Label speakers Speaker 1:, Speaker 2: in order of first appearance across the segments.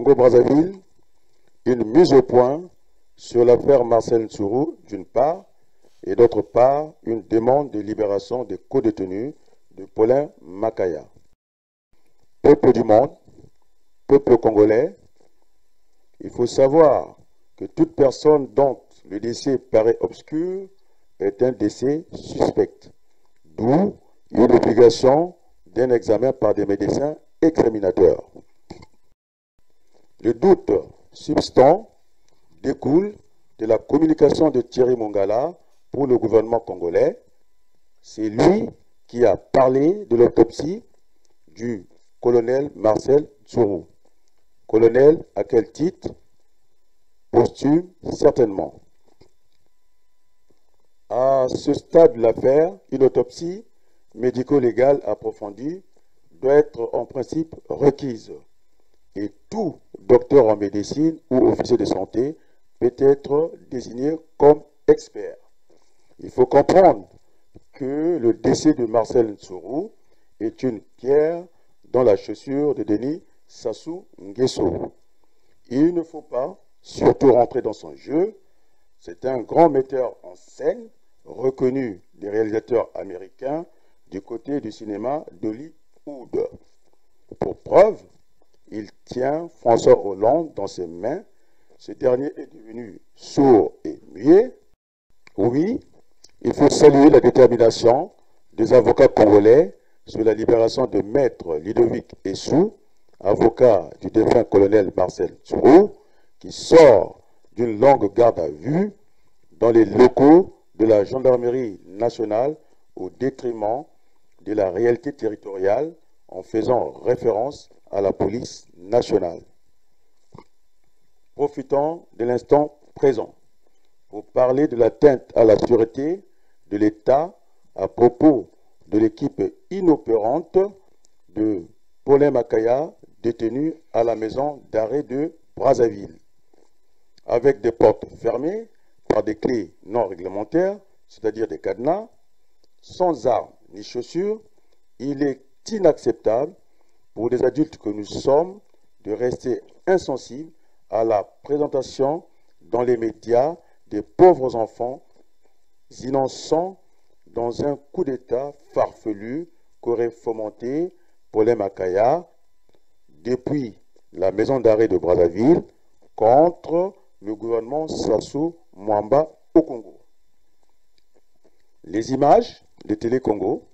Speaker 1: Congo-Brazzaville, une mise au point sur l'affaire Marcel Ntsuru, d'une part, et d'autre part, une demande de libération des co-détenus de Paulin Makaya. Peuple du monde, peuple congolais, il faut savoir que toute personne dont le décès paraît obscur est un décès suspect, d'où une obligation d'un examen par des médecins examinateurs. Le doute subsistant découle de la communication de Thierry Mongala pour le gouvernement congolais. C'est lui qui a parlé de l'autopsie du colonel Marcel Ntsuru. Colonel, à quel titre? Posthume, certainement. À ce stade de l'affaire, une autopsie médico-légale approfondie doit être en principe requise. Et tout docteur en médecine ou officier de santé peut être désigné comme expert. Il faut comprendre que le décès de Marcel Ntsuru est une pierre dans la chaussure de Denis Sassou Nguesso. Il ne faut pas surtout rentrer dans son jeu. C'est un grand metteur en scène, reconnu des réalisateurs américains du côté du cinéma d'Hollywood. Pour preuve, il tient François Hollande dans ses mains. Ce dernier est devenu sourd et muet. Oui, il faut saluer la détermination des avocats congolais sur la libération de Maître Ludovic Essou, avocat du défunt colonel Marcel Ntsuru, qui sort d'une longue garde à vue dans les locaux de la gendarmerie nationale au détriment de la réalité territoriale en faisant référence à la police nationale. Profitons de l'instant présent pour parler de l'atteinte à la sûreté de l'État à propos de l'équipe inopérante de Paulin Makaya détenu à la maison d'arrêt de Brazzaville. Avec des portes fermées par des clés non réglementaires, c'est-à-dire des cadenas, sans armes ni chaussures, il est inacceptable pour des adultes que nous sommes de rester insensibles à la présentation dans les médias des pauvres enfants innocents dans un coup d'État farfelu qu'aurait fomenté Paulin Makaya depuis la maison d'arrêt de Brazzaville contre le gouvernement Sassou Mwamba au Congo. Les images de Télé Congo,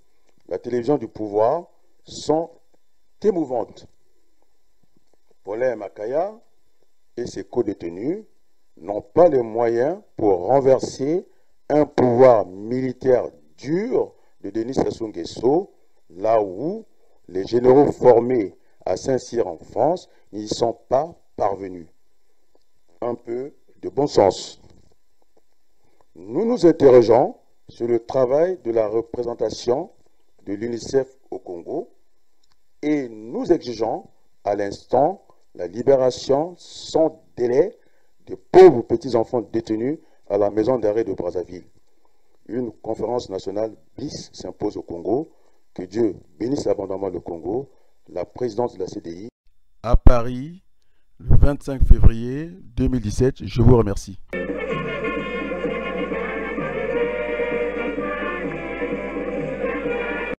Speaker 1: la télévision du pouvoir, sont émouvantes. Paulin Makaya et ses co-détenus n'ont pas les moyens pour renverser un pouvoir militaire dur de Denis Sassou Nguesso, là où les généraux formés à Saint-Cyr en France n'y sont pas parvenus. Un peu de bon sens. Nous nous interrogeons sur le travail de la représentation de l'UNICEF au Congo et nous exigeons à l'instant la libération sans délai des pauvres petits-enfants détenus à la maison d'arrêt de Brazzaville. Une conférence nationale BIS s'impose au Congo. Que Dieu bénisse abondamment le Congo. La présidence de la CDI. À Paris, le 25 février 2017. Je vous remercie.